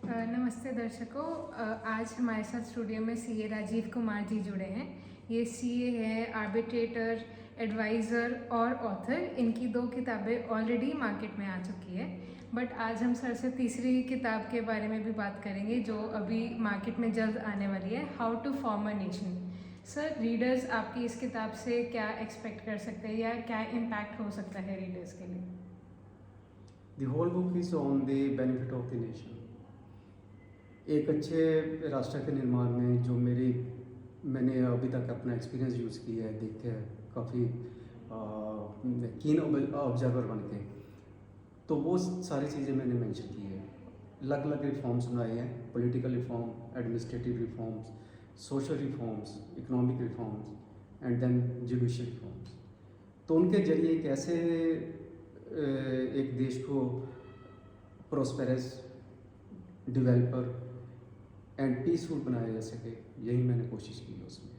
नमस्ते दर्शकों। आज हमारे साथ स्टूडियो में सीए राजीव कुमार जी जुड़े हैं। ये सीए है, आर्बिट्रेटर, एडवाइज़र और ऑथर। इनकी 2 किताबें ऑलरेडी मार्केट में आ चुकी है, बट आज हम सर से तीसरी किताब के बारे में भी बात करेंगे जो अभी मार्केट में जल्द आने वाली है, how to form a nation. Sir, readers आपकी इस किताब से क्या एक्सपेक्ट कर सकते हैं या क्या इम्पैक्ट हो सकता है रीडर्स के लिए? The whole book is on the benefit of the nation. एक अच्छे राष्ट्र के निर्माण में जो मैंने अभी तक अपना एक्सपीरियंस यूज़ किया है, देख के काफ़ी कीन ऑब्जर्वर बन के, तो वो सारी चीज़ें मैंने मेंशन की है। अलग अलग रिफॉर्म्स बनाए हैं, political reform, administrative reforms, social reforms, economic reforms and then judicial reforms. तो उनके जरिए कैसे एक देश को प्रोस्पेरस, डेवलपर एंड पीसफुल बनाया जा सके, यही मैंने कोशिश की है उसमें।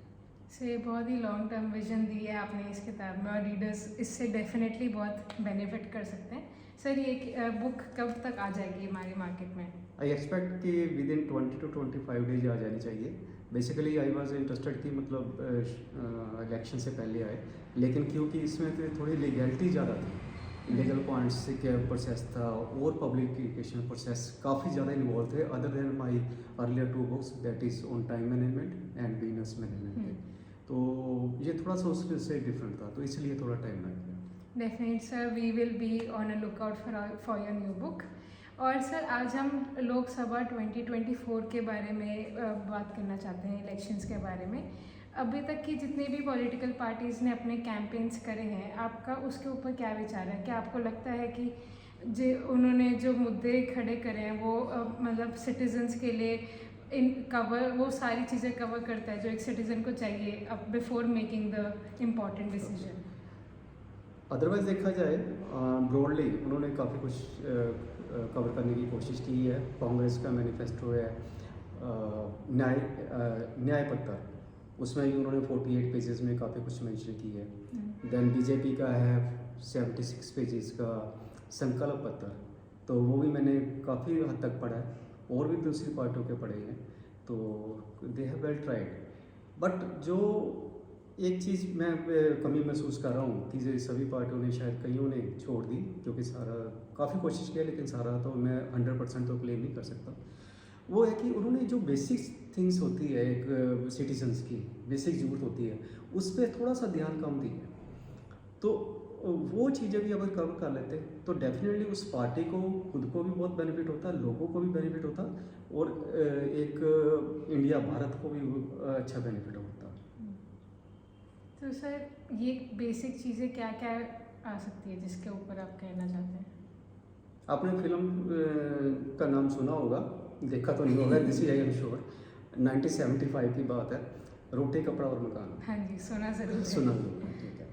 से बहुत ही लॉन्ग टर्म विजन दी है आपने इस किताब में और रीडर्स इससे डेफिनेटली बहुत बेनिफिट कर सकते हैं। सर, ये बुक कब तक आ जाएगी हमारी मार्केट में? आई एक्सपेक्ट कि विद इन 20 to 25 डेज आ जानी चाहिए। बेसिकली आई वॉज इंटरेस्टेड कि मतलब इलेक्शन से पहले आए, लेकिन क्योंकि इसमें थोड़ी लीगैलिटी ज़्यादा थी, लीगल पॉइंट्स के प्रोसेस था और पब्लिकेशन प्रोसेस काफ़ी ज़्यादा इन्वॉल्व थे, other than my earlier 2 books that is on time management and business management के। तो ये थोड़ा सा उससे डिफरेंट था, तो इसलिए थोड़ा टाइम लग गया। Definite sir, we will be on a lookout for your new book. और सर, आज हम लोकसभा 2024 के बारे में बात करना चाहते हैं, इलेक्शंस के बारे में। अभी तक की जितनी भी पॉलिटिकल पार्टीज़ ने अपने कैंपेन्स करे हैं, आपका उसके ऊपर क्या विचार है? क्या आपको लगता है कि उन्होंने जो मुद्दे खड़े करे हैं वो मतलब सिटीजन्स के लिए वो सारी चीज़ें कवर करता है जो एक सिटीज़न को चाहिए अब before making the important decision? Otherwise देखा जाए ब्रॉडली उन्होंने काफ़ी कुछ कवर करने की कोशिश की है। कांग्रेस का मैनिफेस्टो है, न्याय पत्र, उसमें भी उन्होंने 48 पेजेस में काफ़ी कुछ मेंशन की है। देन बीजेपी का है 76 पेजेस का संकल्प पत्र, तो वो भी मैंने काफ़ी हद तक पढ़ा है, और भी दूसरी पार्टियों के पढ़े हैं, तो they have well tried. But जो एक चीज़ मैं कमी महसूस कर रहा हूँ कि सभी पार्टियों ने, शायद कईयों ने छोड़ दी, क्योंकि सारा काफ़ी कोशिश किया, लेकिन सारा तो मैं 100% तो क्लेम नहीं कर सकता। वो है कि उन्होंने जो बेसिक थिंग्स होती है एक सिटीजन्स की, बेसिक ज़रूरत होती है, उस पर थोड़ा सा ध्यान कम दिया है। तो वो चीज़ें भी अगर कवर कर लेते तो डेफिनेटली उस पार्टी को खुद को भी बहुत बेनिफिट होता, लोगों को भी बेनिफिट होता, और एक इंडिया भारत को भी अच्छा बेनिफिट होता। तो सर, ये बेसिक चीज़ें क्या क्या आ सकती है जिसके ऊपर आप कहना चाहते हैं? आपने फिल्म का नाम सुना होगा, देखा तो नहीं होगा, this is I am sure, 1975 की बात है, रोटी कपड़ा और मकान। हाँ जी, सुना ज़रूर सुना, ठीक है।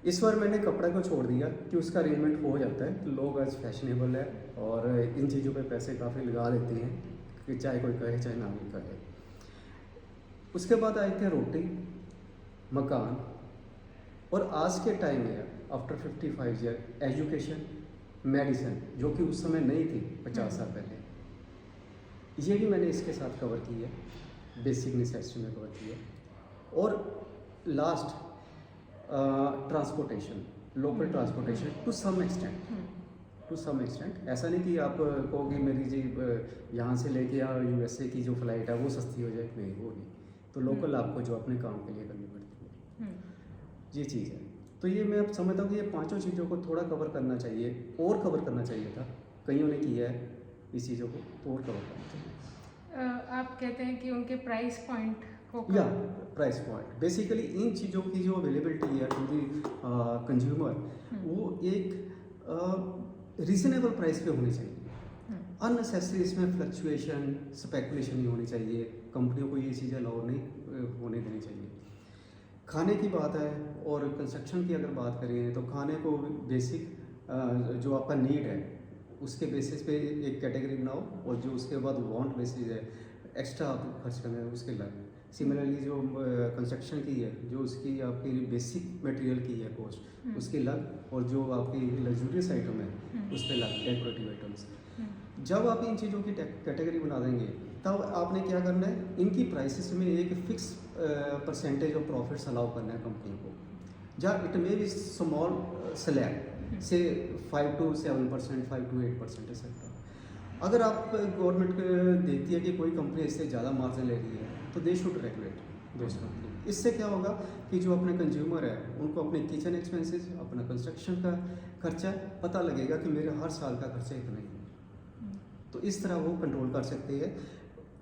इस बार मैंने कपड़ा को छोड़ दिया कि उसका अरेंजमेंट हो जाता है, लोग आज फैशनेबल है और इन चीज़ों पे पैसे काफ़ी लगा देते हैं, कि चाहे कोई कहे चाहे ना भी कहे। उसके बाद आए थे रोटी, मकान, और आज के टाइम में आफ्टर 55 ईयर एजुकेशन, मेडिसिन, जो कि उस समय नहीं थी 50 साल पहले, ये भी मैंने इसके साथ कवर की है, बेसिक नेसेसिटी में कवर की है। और last transportation, local transportation to some extent, ऐसा नहीं कि आप कहोगे मेरी जी यहाँ से लेके USA की जो फ्लाइट है वो सस्ती हो जाए, नहीं, वो नहीं, तो लोकल आपको जो अपने काम के लिए करनी पड़ती है, ये चीज़ है। तो ये मैं अब समझता हूँ कि ये 5 चीज़ों को थोड़ा कवर करना चाहिए, और कवर करना चाहिए था, कईयों ने किया है इस चीज़ों को, तो और कवर करना चाहिए। आप कहते हैं कि उनके प्राइस पॉइंट को या प्राइस पॉइंट, बेसिकली इन चीज़ों की जो अवेलेबिलिटी है टू दी कंज्यूमर, वो एक रीजनेबल प्राइस पे होनी चाहिए। अननेसेसरी इसमें फ्लक्चुएशन, स्पेकुलेशन नहीं होनी चाहिए, कंपनियों को ये चीज़ें अलाउ नहीं होने देनी चाहिए। खाने की बात है और कंस्ट्रक्शन की अगर बात करें, तो खाने को बेसिक जो आपका नीड है उसके बेसिस पे एक कैटेगरी बनाओ, और जो उसके बाद वांट बेसिस है, एक्स्ट्रा आप खर्च करना है उसके लग। सिमिलरली जो कंस्ट्रक्शन की है, जो उसकी आपकी बेसिक मटेरियल की है कॉस्ट, उसकी लग, और जो आपकी लग्जूरियस आइटम है उस पर लग, डेकोरेटिव आइटम्स। जब आप इन चीज़ों की कैटेगरी बना देंगे तब आपने क्या करना है, इनकी प्राइसेस में एक fix percentage of profits allow करना है कंपनी को, जहाँ it may be small slab से 5 to 7%, 5 to 8% एक्सेट्रा। अगर आप गवर्नमेंट देखती है कि कोई कंपनी इससे ज़्यादा मार्जिन ले रही है तो they should regulate those company. इससे क्या होगा कि जो अपने कंज्यूमर है उनको अपने किचन एक्सपेंसेस, अपना कंस्ट्रक्शन का खर्चा पता लगेगा कि मेरे हर साल का खर्चा इतना ही है, तो इस तरह वो कंट्रोल कर सकते हैं।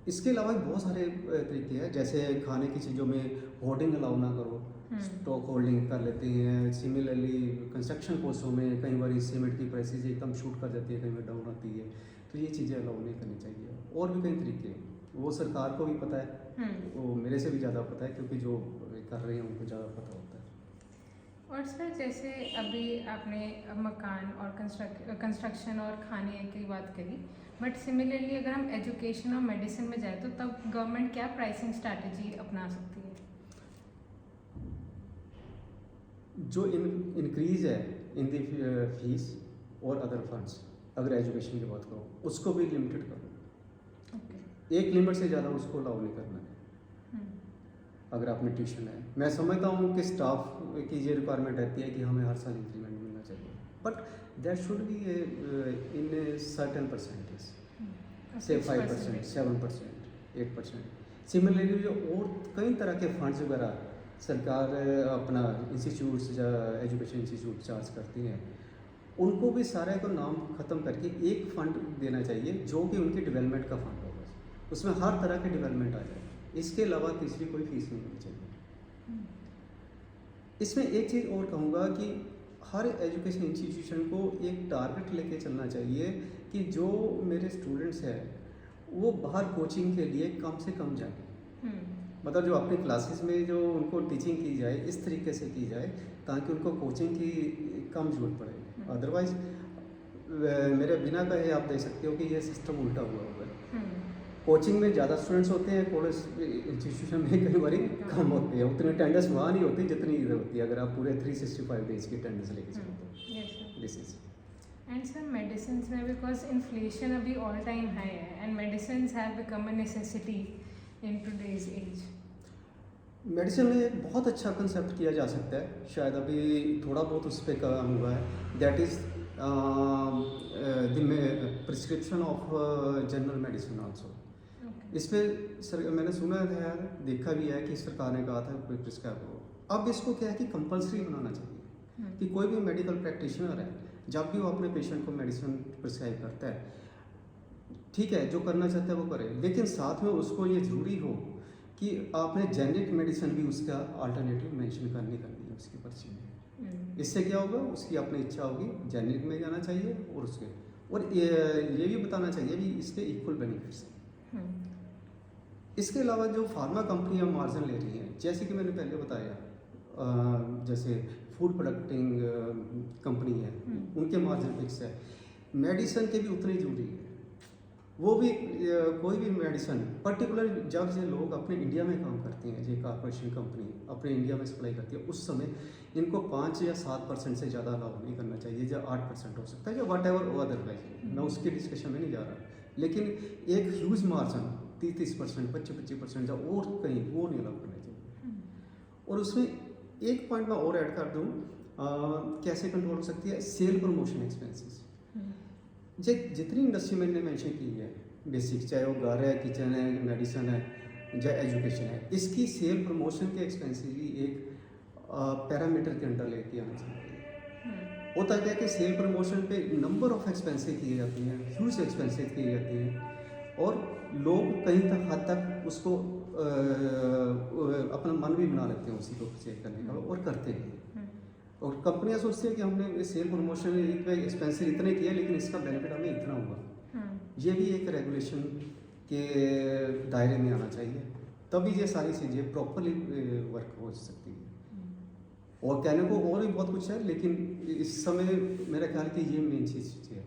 इसके अलावा भी बहुत सारे तरीके हैं, जैसे खाने की चीज़ों में होर्डिंग अलाउ ना करो, स्टॉक होल्डिंग कर लेते हैं। सिमिलरली कंस्ट्रक्शन कोर्सों में कई बार सीमेंट की प्राइसेस एकदम शूट कर जाती है, कई बार डाउन आती है, तो ये चीज़ें अलाउ नहीं करनी चाहिए। और भी कई तरीके हैं, वो सरकार को भी पता है, वो मेरे से भी ज़्यादा पता है क्योंकि जो कर रहे हैं उनको ज़्यादा पता होता है। और सर जैसे अभी आपने मकान और कंस्ट्रक्शन और खाने की बात करी, बट सिमिलरली अगर हम एजुकेशन और मेडिसिन में जाए तो तब गवर्नमेंट क्या प्राइसिंग स्ट्रैटेजी अपना सकती है? जो इंक्रीज है इन दी फीस और अदर फंड्स, अगर एजुकेशन की बात करो उसको भी लिमिटेड करो। एक लिमिट से ज़्यादा उसको अलाउ नहीं करना है। अगर आपने ट्यूशन है, मैं समझता हूँ कि स्टाफ की ये रिक्वायरमेंट रहती है कि हमें हर साल इंक्रीमेंट मिलना चाहिए, but that should be in a certain percentage, से 5%, 7%, 8%। सिमिलरली जो और कई तरह के फंड्स वगैरह सरकार अपना इंस्टीट्यूट्स या एजुकेशन इंस्टीट्यूट चार्ज करती हैं, उनको भी सारे को नाम ख़त्म करके एक फ़ंड देना चाहिए जो कि उनकी डेवलपमेंट का फंड होगा, उसमें हर तरह के डेवलपमेंट आ जाए। इसके अलावा तीसरी कोई फीस नहीं होनी चाहिए। इसमें एक चीज़ और कहूँगा कि हर एजुकेशन इंस्टीट्यूशन को एक टारगेट लेके चलना चाहिए कि जो मेरे स्टूडेंट्स हैं वो बाहर कोचिंग के लिए कम से कम जाए। मतलब जो अपनी क्लासेस में जो उनको टीचिंग की जाए इस तरीके से की जाए ताकि उनको कोचिंग की कम जरूरत पड़े। अदरवाइज मेरे बिना कहे आप देख सकते हो कि ये सिस्टम उल्टा हुआ होगा। कोचिंग में ज़्यादा स्टूडेंट्स होते हैं, कॉलेज इंस्टीट्यूशन में कई बार कम होते हैं, उतनी अटेंडेंस वहाँ नहीं होती जितनी इधर होती है अगर आप पूरे 365 डेज की अटेंडेंस लेके चलते। This is and sir medicine में बिकॉज इन्फ्लेशन अभी ऑल टाइम हाई है and medicine have become a necessity in today's age. Medicine में एक बहुत अच्छा कंसेप्ट किया जा सकता है, शायद अभी थोड़ा बहुत उस पर काम हुआ है, that is the prescription of general medicine also. इस पर सर मैंने सुना है, देखा भी है कि सरकार ने कहा था कोई प्रिस्क्राइब करो। अब इसको क्या है कि कंपलसरी बनाना चाहिए कि कोई भी मेडिकल प्रैक्टिशनर है जब भी वो अपने पेशेंट को मेडिसिन प्रिस्क्राइब करता है, ठीक है जो करना चाहता है वो करे, लेकिन साथ में उसको ये ज़रूरी हो कि आपने जेनरिक मेडिसिन भी उसका अल्टरनेटिव मेंशन करनी है उसकी पर्ची में। इससे क्या होगा, उसकी अपनी इच्छा होगी जेनरिक में जाना चाहिए और उसके और ये भी बताना चाहिए कि इसके इक्वल बेनिफिट्स हैं। इसके अलावा जो फार्मा कंपनियां मार्जिन ले रही हैं, जैसे कि मैंने पहले बताया जैसे फूड प्रोडक्टिंग कंपनी है उनके मार्जिन फिक्स है, मेडिसिन के भी उतने जरूरी है। वो भी कोई भी मेडिसिन पर्टिकुलर जब से लोग अपने इंडिया में काम करते हैं, ये कॉर्पोरेशन कंपनी अपने इंडिया में सप्लाई करती है, उस समय इनको 5 या 7% से ज़्यादा अलाउ नहीं करना चाहिए, या 8% हो सकता है या वट एवर अदरवाइज, मैं उसके डिस्कशन में नहीं जा रहा, लेकिन एक ह्यूज मार्जिन 30%, 25% और कहीं वो नहीं अलाउ करना चाहिए। और उसमें एक पॉइंट मैं और ऐड कर दूँ, कैसे कंट्रोल हो सकती है, सेल प्रमोशन एक्सपेंसेस। जितनी इंडस्ट्री मैंने मेंशन की है बेसिक, चाहे वो घर है, किचन है, मेडिसिन है या एजुकेशन है, इसकी सेल प्रमोशन के एक्सपेंसेस भी एक पैरामीटर के अंडर लेके आना चाहिए। होता क्या है कि सेल प्रमोशन पे नंबर ऑफ एक्सपेंसेस किए जाते हैं, ह्यूज एक्सपेंसेस किए जाते हैं और लोग कहीं तक हद तक उसको अपना मन भी बना लेते हैं उसी को चेक करने का और करते हैं। और कंपनियां सोचती हैं कि हमने सेल प्रमोशन एक्सपेंसिव इतने किया लेकिन इसका बेनिफिट हमें इतना हुआ। ये भी एक रेगुलेशन के दायरे में आना चाहिए, तभी ये सारी चीज़ें प्रॉपरली वर्क हो सकती है। और कहने को और भी बहुत कुछ है, लेकिन इस समय मेरा ख्याल कि ये मेन चीज़ है।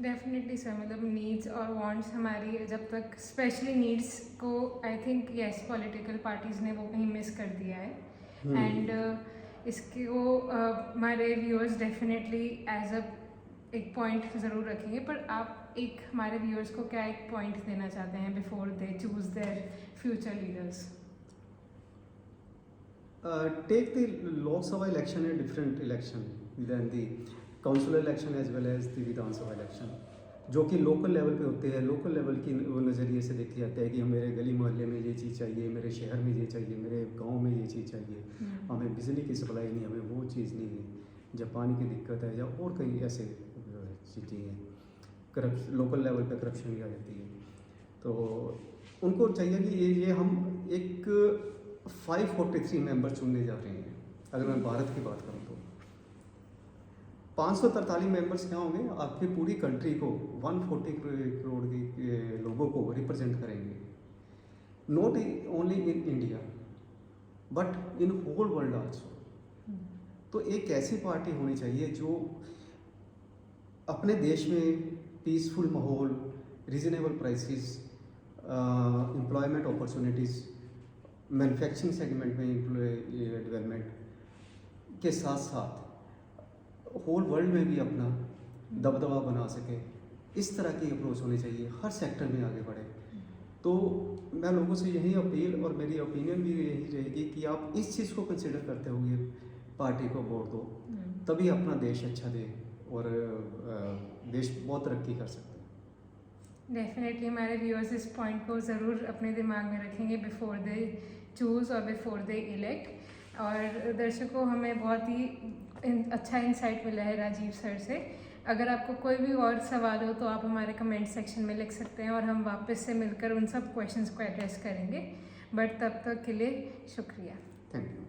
डेफिनेटली सर, मतलब नीड्स और वांट्स हमारी जब तक, स्पेशली नीड्स को I think yes political parties ने वो कहीं मिस कर दिया है। एंड इसके वो हमारे व्यूअर्स डेफिनेटली एज अ एक पॉइंट ज़रूर रखेंगे। पर आप एक हमारे व्यूअर्स को क्या एक पॉइंट देना चाहते हैं before they choose their future leaders? Take the Lok Sabha election a different election than the council election as well as the Vidhan Sabha election, जो कि लोकल लेवल पे होते हैं। लोकल लेवल की वो नज़रिए से देखी जाता है कि हम मेरे गली मोहल्ले में ये चीज़ चाहिए, मेरे शहर में ये चाहिए, मेरे गांव में ये चीज़ चाहिए, हमें बिजली की सप्लाई नहीं, हमें वो चीज़ नहीं है, जब पानी की दिक्कत है या और कई ऐसे चीज़ें हैं, लोकल लेवल पे करप्शन भी आ जाती है। तो उनको चाहिए कि ये हम एक 543 मेंबर चुनने जा रहे हैं। अगर मैं भारत की बात करूं तो 543 मेंबर्स क्या होंगे, आपकी पूरी कंट्री को 140 करोड़ के लोगों को रिप्रेजेंट करेंगे, not only in India but in whole world also. तो एक ऐसी पार्टी होनी चाहिए जो अपने देश में पीसफुल माहौल, reasonable prices, employment opportunities, manufacturing segment में डेवलपमेंट के साथ साथ होल वर्ल्ड में भी अपना दबदबा बना सके, इस तरह की अप्रोच होनी चाहिए, हर सेक्टर में आगे बढ़े। तो मैं लोगों से यही अपील और मेरी ओपिनियन भी यही रहेगी कि आप इस चीज़ को कंसिडर करते हुए पार्टी को वोट दो, तभी अपना देश अच्छा दे और देश बहुत तरक्की कर सकता है। डेफिनेटली हमारे व्यूअर्स इस पॉइंट को ज़रूर अपने दिमाग में रखेंगे बिफोर दे चूज़ और बिफोर दे इलेक्ट। और दर्शकों, हमें बहुत ही अच्छा इंसाइट मिला है राजीव सर से। अगर आपको कोई भी और सवाल हो तो आप हमारे कमेंट सेक्शन में लिख सकते हैं और हम वापस से मिलकर उन सब क्वेश्चंस को एड्रेस करेंगे। बट तब तक के लिए शुक्रिया। Thank you.